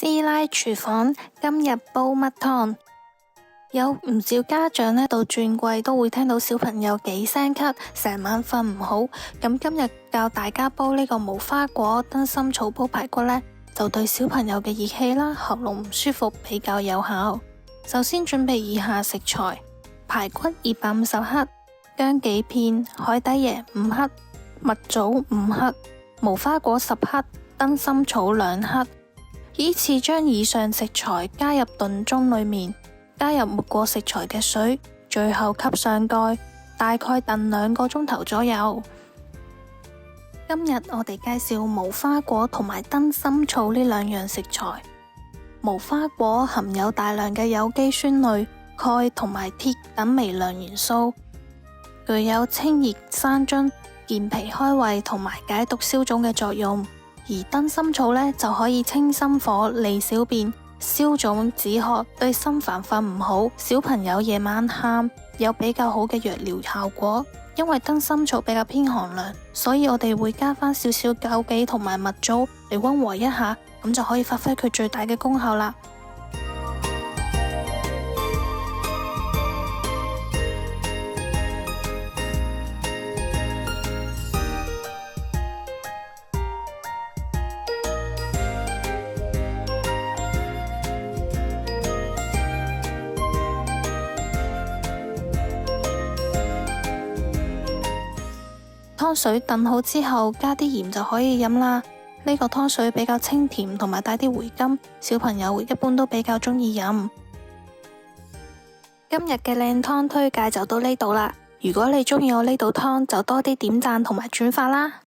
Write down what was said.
師奶廚房今日煲乜湯？有唔少家長呢，到轉季都會聽到小朋友幾聲咳，成晚瞓唔好。咁今日教大家煲呢個無花果燈心草煲排骨呢，就對小朋友嘅熱氣啦、喉嚨唔舒服比較有效。首先準備以下食材：排骨250克、薑幾片、海底椰5克、蜜棗5克、無花果10克、燈心草2克。依次將以上食材加入燉盅裏面，加入沒過食材嘅水，最後吸上蓋，大概燉2個鐘頭左右。今日我哋介紹無花果同埋燈心草呢2樣食材。無花果含有大量嘅有機酸類、鈣同埋鐵等微量元素，具有清熱生津、健脾開胃同埋解毒消腫嘅作用。而燈心草呢，就可以清心火、利小便、消腫止渴，對心煩瞓唔好、小朋友夜晚喊有比較好嘅藥療效果。因為燈心草比較偏寒涼，所以我哋會加返少少枸杞同埋蜜棗嚟溫和一下，咁就可以發揮佢最大嘅功效啦。湯水燉好之後，加啲鹽就可以飲啦。呢個湯水比較清甜，同埋帶啲回甘，小朋友一般都比較鍾意飲。今日嘅靚湯推介就到呢度啦。如果你鍾意我呢道湯，就多啲點讚同埋轉發啦。